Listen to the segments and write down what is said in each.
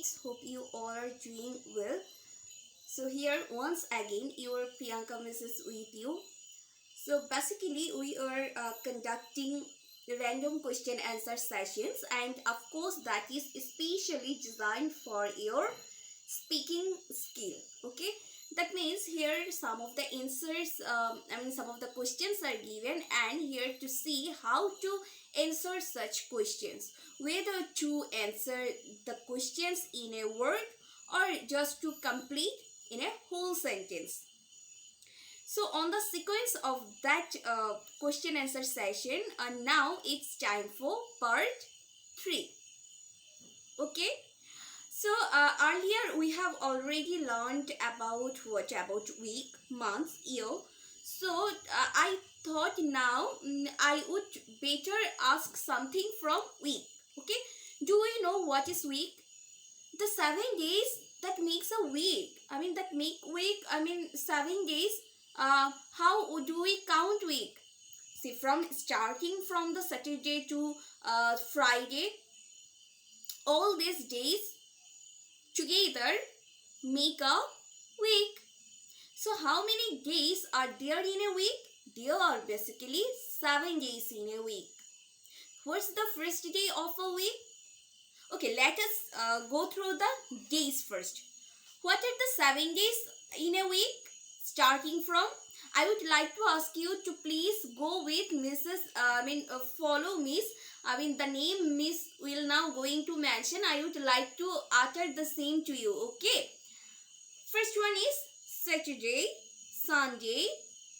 classmates, hope you all are doing well. So here once again your Priyanka Miss is with you. So basically we are conducting random question answer sessions, and of course that is especially designed for your speaking skill. Okay, that means here some of the answers, some of the questions are given, and here to see how to answer such questions, whether to answer the questions in a word or just to complete in a whole sentence. So on the sequence of that question answer session, now it's time for part 3. Okay, so earlier we have already learned about week, month, year. So I thought now I would better ask something from week. Okay, do we know what is week? The 7 days that makes a week. That make week. 7 days. How do we count week? See, from starting from the Saturday to Friday, all these days together make a week. So how many days are there in a week? There are basically 7 days in a week. What's the first day of a week? Okay, let us go through the days first. What are the 7 days in a week? Starting from, I would like to ask you to please go with follow Miss. The name Miss will now going to mention. I would like to utter the same to you. Okay. First one is Saturday, Sunday,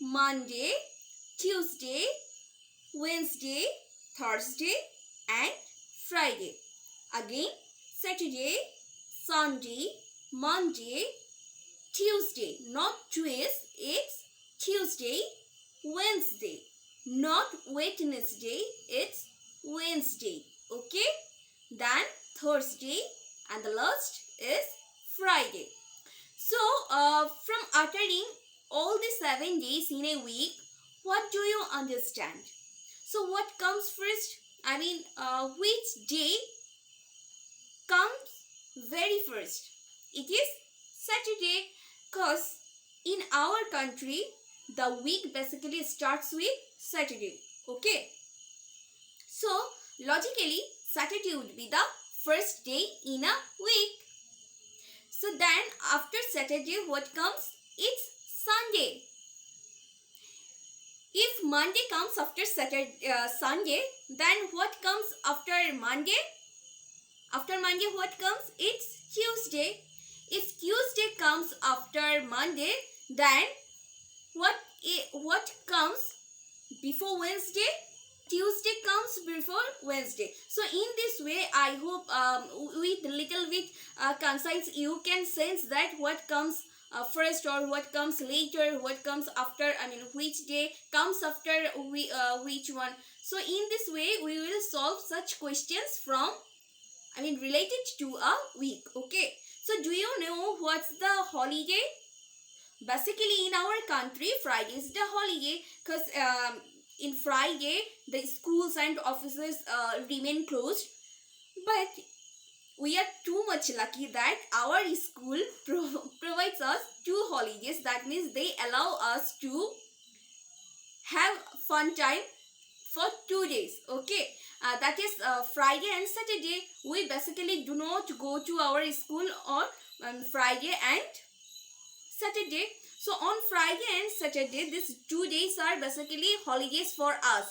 Monday, Tuesday, Wednesday, Thursday, and Friday. Again, Saturday, Sunday, Monday, Tuesday. Not twist, it's Tuesday, Wednesday. Not Wednesday, it's Wednesday. Okay? Then Thursday, and the last is Friday. So, from uttering all the 7 days in a week, what do you understand? So, what comes first? Which day comes very first? It is Saturday, because in our country, the week basically starts with Saturday. Okay. So, logically, Saturday would be the first day in a week. So then after Saturday, what comes? It's Sunday. If Monday comes after Sunday, then what comes after Monday? After Monday, what comes? It's Tuesday. If Tuesday comes after Monday, then what comes before Wednesday? Tuesday comes before Wednesday. So in this way, I hope with little bit concise you can sense that what comes first or what comes later, what comes after, which day comes after which one. So in this way, we will solve such questions from, related to a week. Okay. So do you know what's the holiday? Basically in our country, Friday is the holiday, because in Friday the schools and offices remain closed. But we are too much lucky that our school provides us 2 holidays. That means they allow us to have fun time for 2 days. Okay, that is Friday and Saturday. We basically do not go to our school on Friday and Saturday. So on Friday and Saturday, these 2 days are basically holidays for us,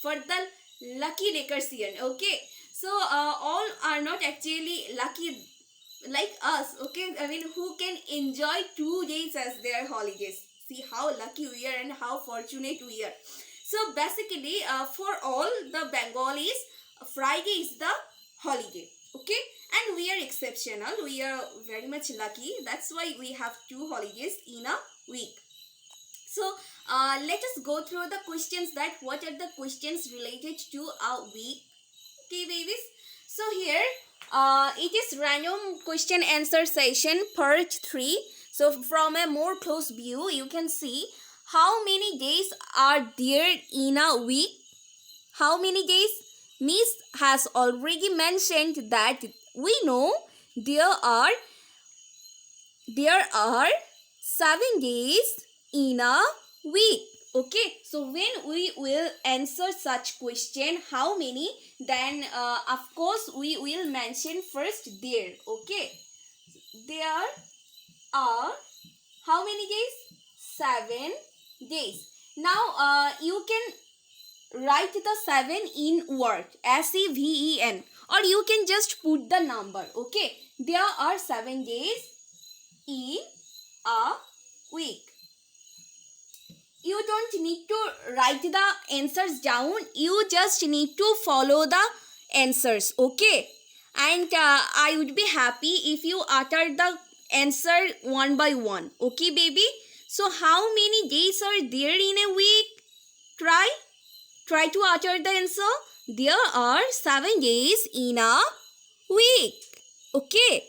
for the lucky Lakersian. Okay, so all are not actually lucky like us. Okay, who can enjoy 2 days as their holidays. See how lucky we are and how fortunate we are. So basically, for all the Bengalis, Friday is the holiday. Okay, and we are exceptional. We are very much lucky. That's why we have 2 holidays in a week. So let us go through the questions, that what are the questions related to a week. Okay, babies. So here it is random question answer session part 3. So from a more close view, you can see how many days are there in a week. How many days? Miss has already mentioned that we know there are 7 days in a week. Okay, so when we will answer such question, how many, then of course we will mention first there. Okay, there are how many days? 7 days. Now you can write the 7 in word, SEVEN, or you can just put the number. Okay, there are 7 days in a week. You don't need to write the answers down, you just need to follow the answers. Okay, and I would be happy if you utter the answer one by one. Okay baby, so how many days are there in a week? Try to utter the answer. There are 7 days in a week. Okay,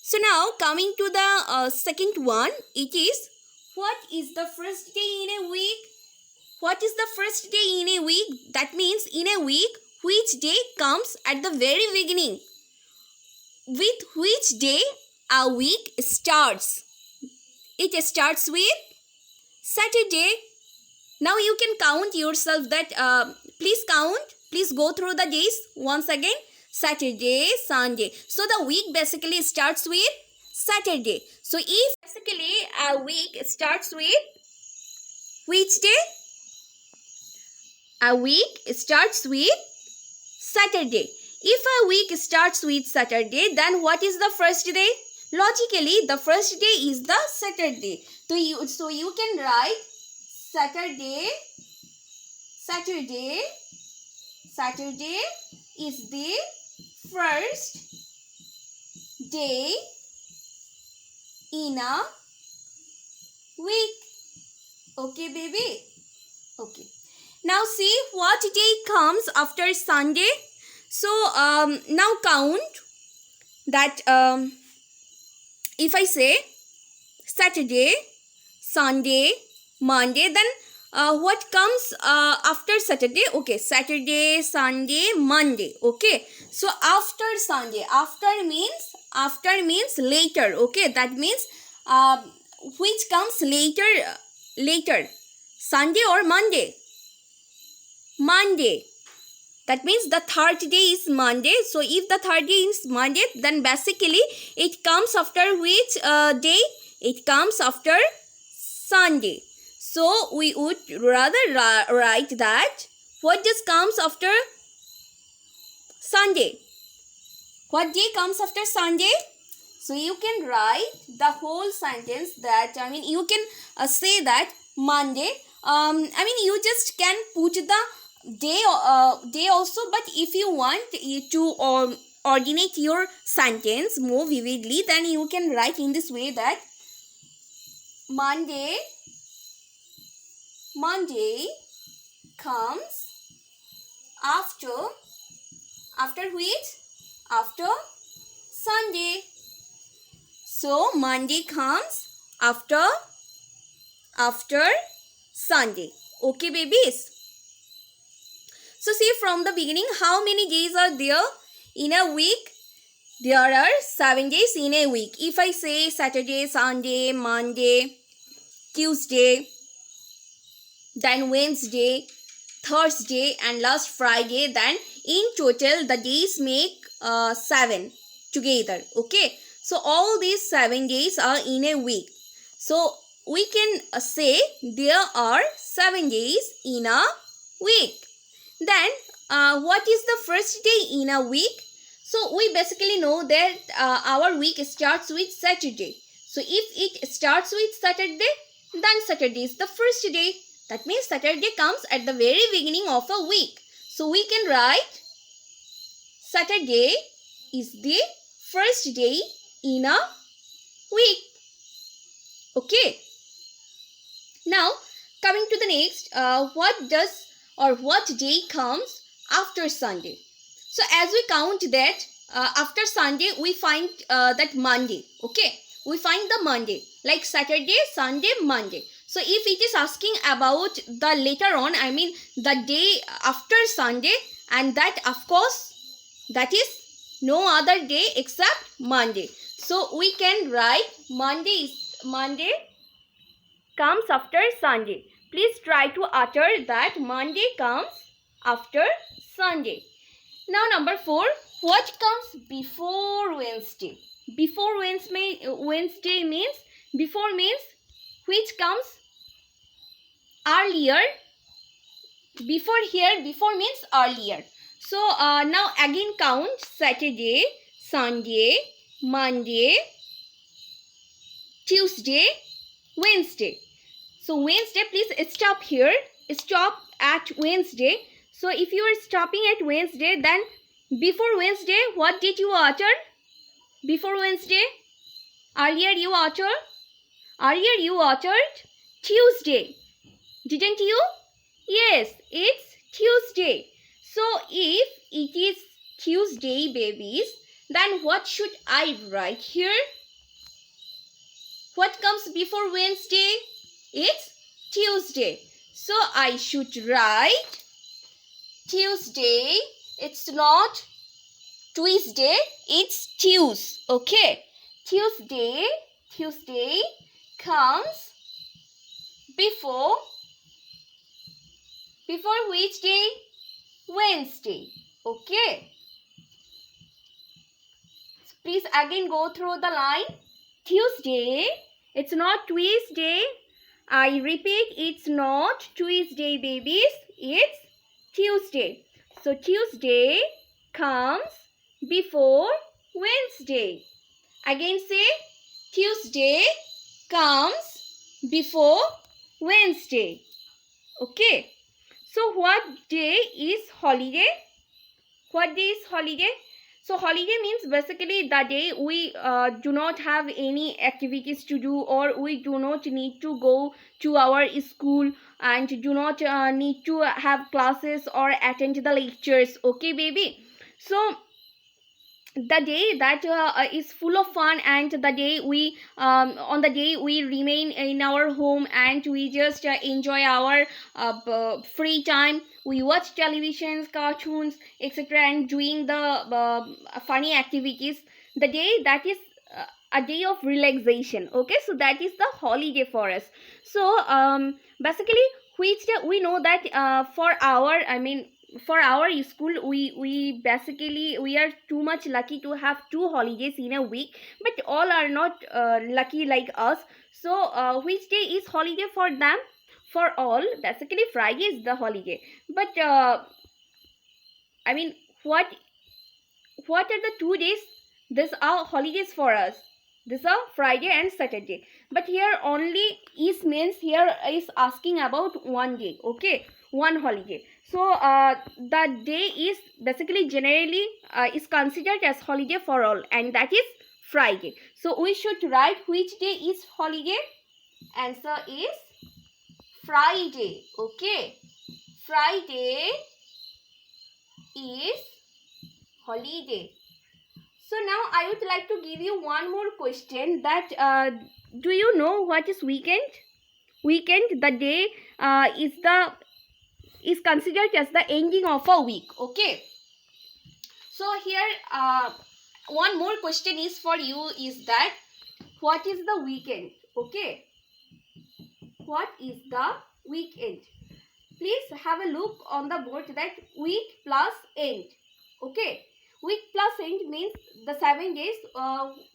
so now coming to the second one, it is, what is the first day in a week? What is the first day in a week? That means in a week, which day comes at the very beginning? With which day a week starts? It starts with Saturday. Now you can count yourself that, please count, please go through the days once again. Saturday, Sunday. So the week basically starts with Saturday. So if basically a week starts with which day? A week starts with Saturday. If a week starts with Saturday, then what is the first day? Logically, the first day is the Saturday. So you can write Saturday is the first day in a week. Okay baby? Okay. Now see what day comes after Sunday. So now count that, if I say Saturday, Sunday, Monday, then what comes after Saturday? Okay, Saturday, Sunday, Monday. Okay, so after Sunday, after means later. Okay, that means which comes later, Sunday or Monday? Monday. That means the third day is Monday. So if the third day is Monday, then basically it comes after which day? It comes after Sunday. So we would rather write that what just comes after Sunday? What day comes after Sunday? So you can write the whole sentence that, you can say that Monday. You just can put the day also, but if you want to ordinate your sentence more vividly, then you can write in this way that Monday comes after which? After Sunday. So Monday comes after Sunday. Okay babies? So see from the beginning, how many days are there in a week? There are 7 days in a week. If I say Saturday, Sunday, Monday, Tuesday, then Wednesday, Thursday and last Friday, then in total the days make 7 together. Okay, so all these 7 days are in a week. So we can say there are 7 days in a week. Then what is the first day in a week? So we basically know that our week starts with Saturday. So if it starts with Saturday, then Saturday is the first day. That means Saturday comes at the very beginning of a week. So we can write Saturday is the first day in a week. Okay. Now coming to the next, what day comes after Sunday? So as we count that, after Sunday we find that Monday. Okay, we find the Monday, like Saturday, Sunday, Monday. So if it is asking about the later on, the day after Sunday, and that of course that is no other day except Monday. So we can write Monday comes after Sunday. Please try to utter that Monday comes after Sunday. Now number 4, what comes before Wednesday? Before Wednesday means, before means which comes earlier. Before here, before means earlier. So now again count Saturday, Sunday, Monday, Tuesday, Wednesday. So Wednesday, please stop here. Stop at Wednesday. So if you are stopping at Wednesday, then before Wednesday, what did you utter? Before Wednesday, earlier you uttered Tuesday, didn't you? Yes, it's Tuesday. So if it is Tuesday, babies, then what should I write here? What comes before Wednesday? It's Tuesday. So I should write Tuesday. It's not Tuesday, it's Tues. Okay. Tuesday comes before which day? Wednesday. Okay. Please again go through the line. Tuesday, it's not Tuesday. I repeat, it's not Tuesday, babies. It's Tuesday. So Tuesday comes before Wednesday. Again say, Tuesday comes before Wednesday. Okay. So what day is holiday? What day is holiday? So holiday means basically the day we do not have any activities to do, or we do not need to go to our school and do not need to have classes or attend the lectures. Okay, baby. So the day that is full of fun, and the day we on the day we remain in our home and we just enjoy our free time. We watch televisions, cartoons, etc., and doing the funny activities. The day that is a day of relaxation. Okay, so that is the holiday for us. So basically, which day we know that for our school, we basically we are too much lucky to have 2 holidays in a week, but all are not lucky like us. So which day is holiday for them? For all, basically Friday is the holiday. But what are the 2 days? These are holidays for us. These are Friday and Saturday. But here only is means here is asking about 1 day. Okay, 1 holiday. So the day is basically generally is considered as holiday for all, and that is Friday. So we should write which day is holiday. Answer is Friday. Okay, Friday is holiday. So now I would like to give you one more question, that do you know what is weekend? Weekend, the day is considered as the ending of a week. Okay. So here one more question is for you, is that what is the weekend? Okay. What is the weekend? Please have a look on the board, that week plus end. Okay. Week plus end means the 7 days,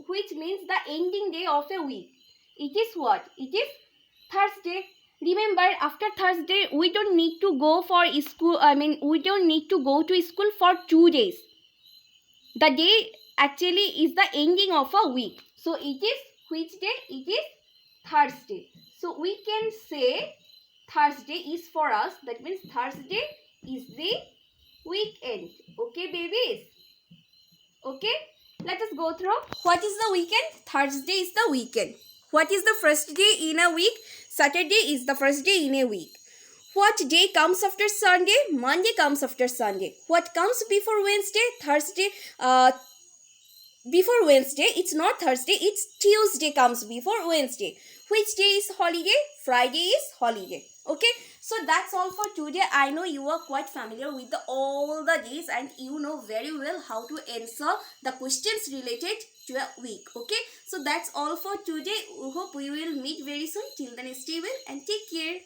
which means the ending day of a week. It is what? It is Thursday. Remember, after Thursday, we don't need to go for school. We don't need to go to school for 2 days. The day actually is the ending of a week. So it is which day? It is Thursday. So we can say Thursday is for us. That means Thursday is the weekend. Okay, babies? Okay, let us go through. What is the weekend? Thursday is the weekend. What is the first day in a week? Saturday is the first day in a week. What day comes after Sunday? Monday comes after Sunday. What comes before Wednesday? Thursday. Before Wednesday, it's not Thursday, it's Tuesday comes before Wednesday. Which day is holiday? Friday is holiday. Okay, so that's all for today. I know you are quite familiar with all the days and you know very well how to answer the questions related to a week. Okay, so that's all for today. Hope we will meet very soon. Till then, stay well and take care.